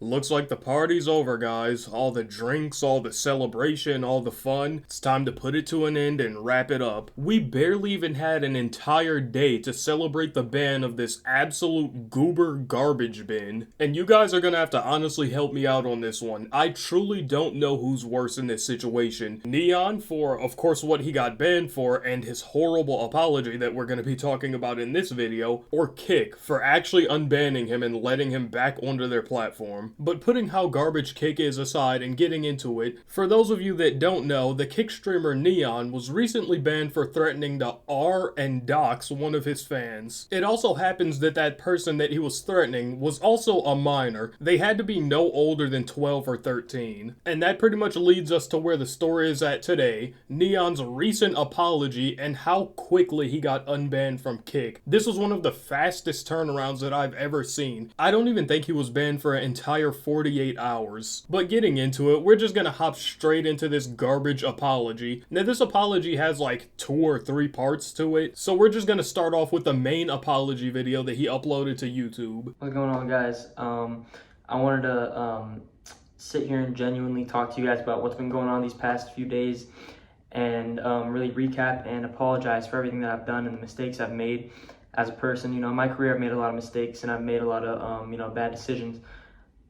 Looks like the party's over, guys. All the drinks, all the celebration, all the fun. It's time to put it to an end and wrap it up. We barely even had an entire day to celebrate the ban of this absolute goober garbage bin. And you guys are gonna have to honestly help me out on this one. I truly don't know who's worse in this situation. Neon for, of course, what he got banned for and his horrible apology that we're gonna be talking about in this video, or Kick for actually unbanning him and letting him back onto their platform. But putting how garbage Kick is aside and getting into it, for those of you that don't know, the Kick streamer Neon was recently banned for threatening to R and dox one of his fans. It also happens that that person that he was threatening was also a minor. They had to be no older than 12 or 13. And that pretty much leads us to where the story is at today, Neon's recent apology and how quickly he got unbanned from Kick. This was one of the fastest turnarounds that I've ever seen. I don't even think he was banned for an entire 48 hours. But getting into it, we're just gonna hop straight into this garbage apology. Now this apology has like 2 or 3 parts to it, so we're just gonna start off with the main apology video that he uploaded to YouTube. What's going on, guys? I wanted to sit here and genuinely talk to you guys about what's been going on these past few days and really recap and apologize for everything that I've done and the mistakes I've made as a person. You know, in my career I've made a lot of mistakes and I've made a lot of bad decisions.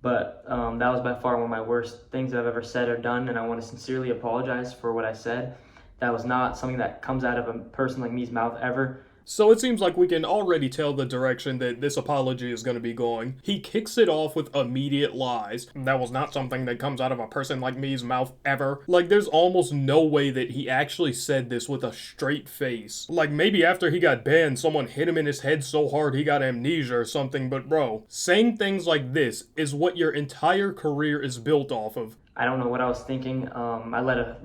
But that was by far one of my worst things I've ever said or done, and I want to sincerely apologize for what I said. That was not something that comes out of a person like me's mouth ever. So it seems like we can already tell the direction that this apology is going to be going. He kicks it off with immediate lies. That was not something that comes out of a person like me's mouth ever. Like, there's almost no way that he actually said this with a straight face. Like, maybe after he got banned, someone hit him in his head so hard he got amnesia or something, but bro, saying things like this is what your entire career is built off of. I don't know what I was thinking. I let a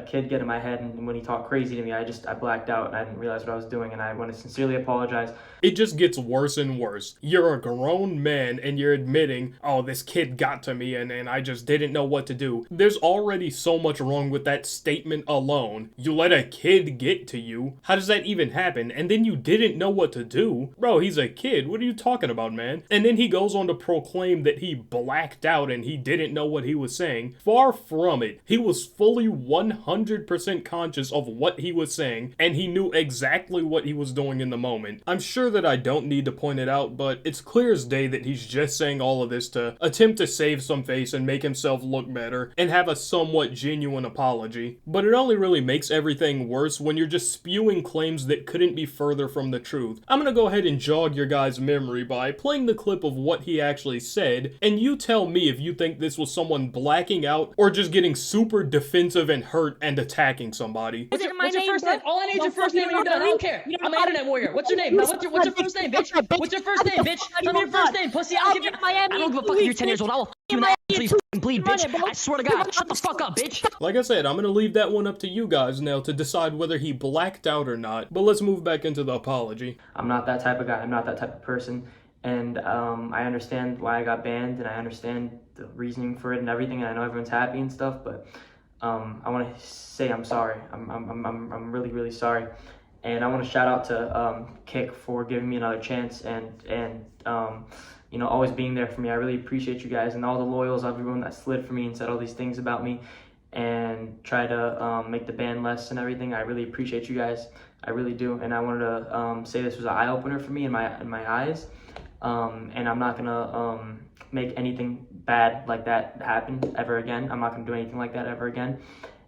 kid get in my head, and when he talked crazy to me, I blacked out and I didn't realize what I was doing, and I want to sincerely apologize. It just gets worse and worse. You're a grown man and you're admitting, oh, this kid got to me and I just didn't know what to do. There's already so much wrong with that statement alone. You let a kid get to you? How does that even happen? And then you didn't know what to do? Bro, he's a kid. What are you talking about, man? And then he goes on to proclaim that he blacked out and he didn't know what he was saying. Far from it. He was fully 100% conscious of what he was saying, and he knew exactly what he was doing in the moment. I'm sure that I don't need to point it out, but it's clear as day that he's just saying all of this to attempt to save some face and make himself look better and have a somewhat genuine apology. But it only really makes everything worse when you're just spewing claims that couldn't be further from the truth. I'm gonna go ahead and jog your guys' memory by playing the clip of what he actually said, and you tell me if you think this was someone blacking out or just getting super defensive and hurt and attacking somebody. What's your first name? All I need is your first name and you're done. I don't care. I'm an internet warrior. What's your name? What's your first name, bitch? What's your first name, bitch? Tell me your first name, pussy. I don't give a fuck if you're 10 years old. I will fuck you in the ass until you fucking bleed, bitch. I swear to God. Shut the fuck up, bitch. Like I said, I'm gonna leave that one up to you guys now to decide whether he blacked out or not, but let's move back into the apology. I'm not that type of guy. I'm not that type of person. And I understand why I got banned, and I understand the reasoning for it and everything, and I know everyone's happy and stuff, but I want to say I'm sorry. I'm really, really sorry. And I want to shout out to Kick for giving me another chance and you know, always being there for me. I really appreciate you guys and all the loyals, everyone that slid for me and said all these things about me and try to make the ban less and everything. I really appreciate you guys. I really do. And I wanted to say this was an eye-opener for me in my eyes. And I'm not gonna make anything bad like that happen ever again. I'm not gonna do anything like that ever again.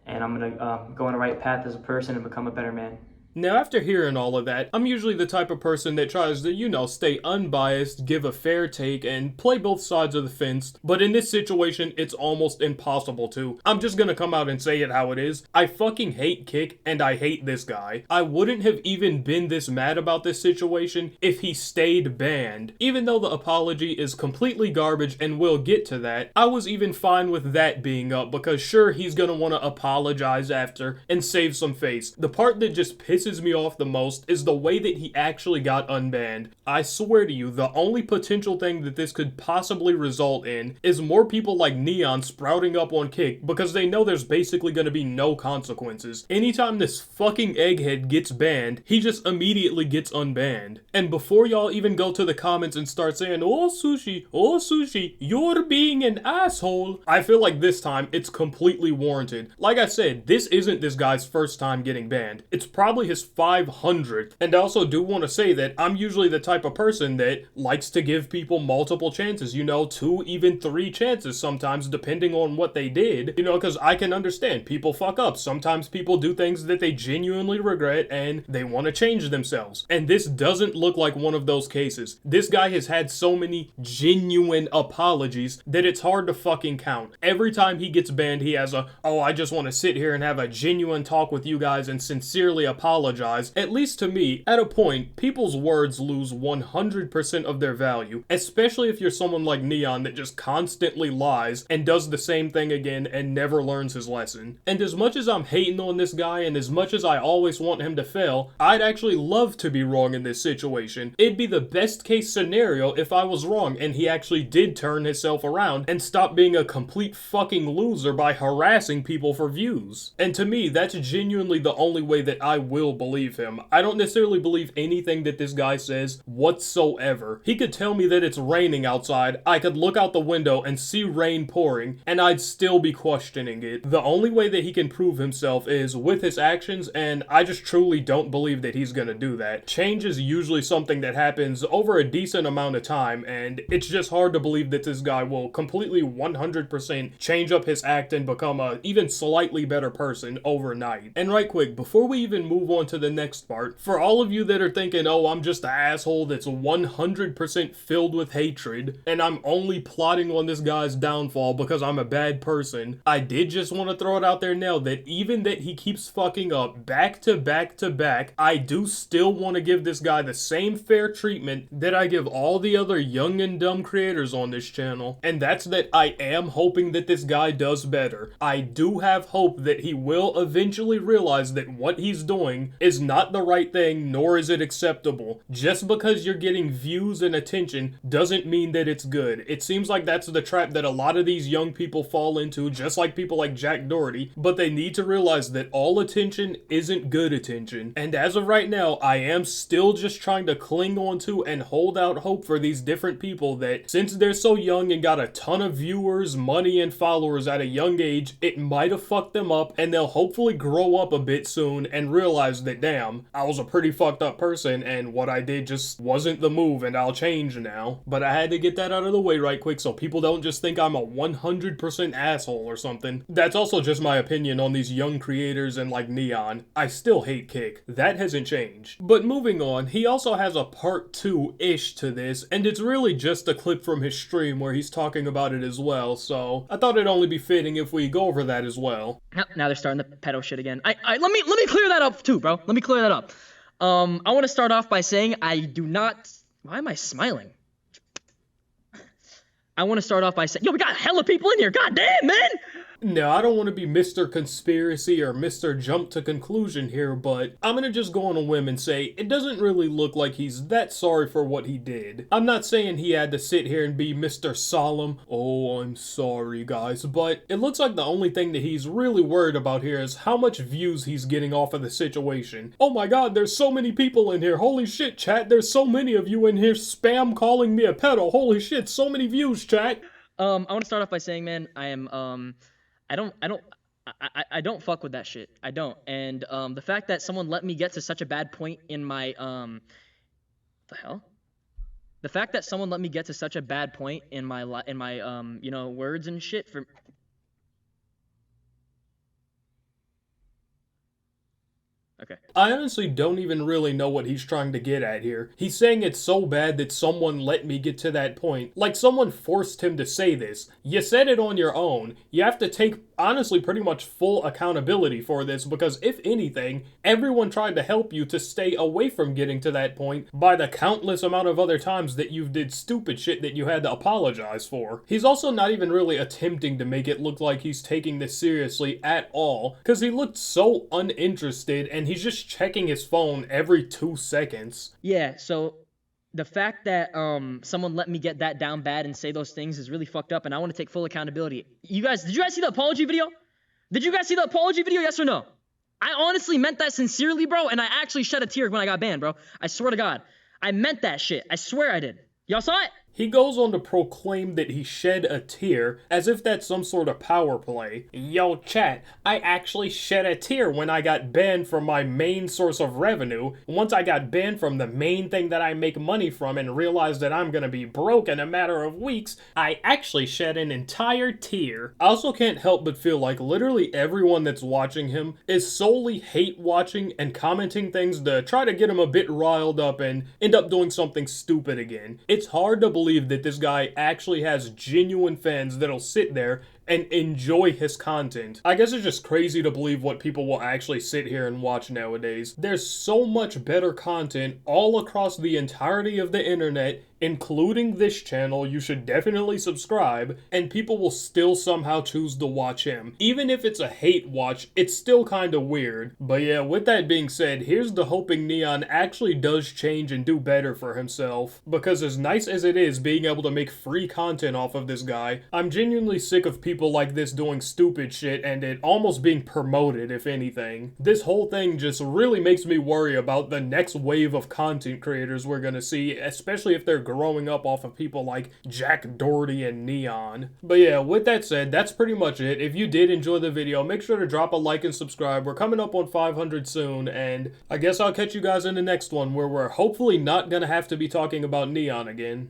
And I'm gonna go on the right path as a person and become a better man. Now, after hearing all of that, I'm usually the type of person that tries to, you know, stay unbiased, give a fair take, and play both sides of the fence, but in this situation, it's almost impossible to. I'm just gonna come out and say it how it is. I fucking hate Kick, and I hate this guy. I wouldn't have even been this mad about this situation if he stayed banned. Even though the apology is completely garbage, and we'll get to that, I was even fine with that being up, because sure, he's gonna want to apologize after and save some face. The part that just pisses pisses me off the most is the way that he actually got unbanned. I swear to you, the only potential thing that this could possibly result in is more people like Neon sprouting up on Kick because they know there's basically going to be no consequences. Anytime this fucking egghead gets banned, he just immediately gets unbanned. And before y'all even go to the comments and start saying, oh Sushi, you're being an asshole, I feel like this time it's completely warranted. Like I said, this isn't this guy's first time getting banned. It's probably his 500th. And I also do want to say that I'm usually the type of person that likes to give people multiple chances, 2, even 3 chances sometimes, depending on what they did, because I can understand people fuck up. Sometimes people do things that they genuinely regret and they want to change themselves. And this doesn't look like one of those cases. This guy has had so many genuine apologies that it's hard to fucking count. Every time he gets banned, he has I just want to sit here and have a genuine talk with you guys and sincerely apologize. At least to me, at a point, people's words lose 100% of their value, especially if you're someone like Neon that just constantly lies and does the same thing again and never learns his lesson. And as much as I'm hating on this guy and as much as I always want him to fail, I'd actually love to be wrong in this situation. It'd be the best case scenario if I was wrong and he actually did turn himself around and stop being a complete fucking loser by harassing people for views. And to me, that's genuinely the only way that I will believe him. I don't necessarily believe anything that this guy says whatsoever. He could tell me that it's raining outside, I could look out the window and see rain pouring, and I'd still be questioning it. The only way that he can prove himself is with his actions, and I just truly don't believe that he's gonna do that. Change is usually something that happens over a decent amount of time, and it's just hard to believe that this guy will completely 100% change up his act and become a even slightly better person overnight. And right quick, before we even move on to the next part, for all of you that are thinking, oh, I'm just an asshole that's 100% filled with hatred, and I'm only plotting on this guy's downfall because I'm a bad person, I did just want to throw it out there now that even that he keeps fucking up back to back to back, I do still want to give this guy the same fair treatment that I give all the other young and dumb creators on this channel, and that's that I am hoping that this guy does better. I do have hope that he will eventually realize that what he's doing is not the right thing, nor is it acceptable. Just because you're getting views and attention doesn't mean that it's good. It seems like that's the trap that a lot of these young people fall into, just like people like Jack Doherty, but they need to realize that all attention isn't good attention. And as of right now, I am still just trying to cling on to and hold out hope for these different people that, since they're so young and got a ton of viewers, money, and followers at a young age, it might have fucked them up, and they'll hopefully grow up a bit soon and realize that, damn, I was a pretty fucked up person and what I did just wasn't the move and I'll change now. But I had to get that out of the way right quick so people don't just think I'm a 100% asshole or something. That's also just my opinion on these young creators and like Neon. I still hate Kick. That hasn't changed. But moving on, he also has a part 2-ish to this, and it's really just a clip from his stream where he's talking about it as well, so I thought it'd only be fitting if we go over that as well. Now they're starting the pedo shit again. Let me clear that up too, bro. Let me clear that up. I want to start off by saying I do not. Why am I smiling? I want to start off by saying, yo, we got hella people in here. God damn, man. Now, I don't want to be Mr. Conspiracy or Mr. Jump to Conclusion here, but I'm gonna just go on a whim and say it doesn't really look like he's that sorry for what he did. I'm not saying he had to sit here and be Mr. Solemn, oh, I'm sorry guys, but it looks like the only thing that he's really worried about here is how much views he's getting off of the situation. Oh my god, there's so many people in here, holy shit, chat, there's so many of you in here spam calling me a pedo, holy shit, so many views, chat. I want to start off by saying, man, I don't fuck with that shit. I don't. And the fact that someone let me get to such a bad point in my the hell? The fact that someone let me get to such a bad point in my you know, words and shit for Okay. I honestly don't even really know what he's trying to get at here. He's saying it's so bad that someone let me get to that point. Like someone forced him to say this. You said it on your own. You have to take, honestly, pretty much full accountability for this because if anything, everyone tried to help you to stay away from getting to that point by the countless amount of other times that you did stupid shit that you had to apologize for. He's also not even really attempting to make it look like he's taking this seriously at all because he looked so uninterested and he he's just checking his phone every 2 seconds. Yeah, so the fact that someone let me get that down bad and say those things is really fucked up, and I want to take full accountability. Did you guys see the apology video? Did you guys see the apology video, yes or no? I honestly meant that sincerely, bro, and I actually shed a tear when I got banned, bro. I swear to God. I meant that shit. I swear I did. Y'all saw it? He goes on to proclaim that he shed a tear, as if that's some sort of power play. Yo, chat, I actually shed a tear when I got banned from my main source of revenue. Once I got banned from the main thing that I make money from and realized that I'm gonna be broke in a matter of weeks, I actually shed an entire tear. I also can't help but feel like literally everyone that's watching him is solely hate watching and commenting things to try to get him a bit riled up and end up doing something stupid again. It's hard to believe that this guy actually has genuine fans that'll sit there and enjoy his content. I guess it's just crazy to believe what people will actually sit here and watch nowadays. There's so much better content all across the entirety of the internet, including this channel. You should definitely subscribe, and people will still somehow choose to watch him. Even if it's a hate watch, it's still kinda weird. But yeah, with that being said, here's to hoping Neon actually does change and do better for himself. Because as nice as it is being able to make free content off of this guy, I'm genuinely sick of people like this doing stupid shit and it almost being promoted, if anything. This whole thing just really makes me worry about the next wave of content creators we're gonna see, especially if they're growing up off of people like Jack Doherty and Neon. But yeah, with that said, that's pretty much it. If you did enjoy the video, make sure to drop a like and subscribe. We're coming up on 500 soon, and I guess I'll catch you guys in the next one where we're hopefully not gonna have to be talking about Neon again.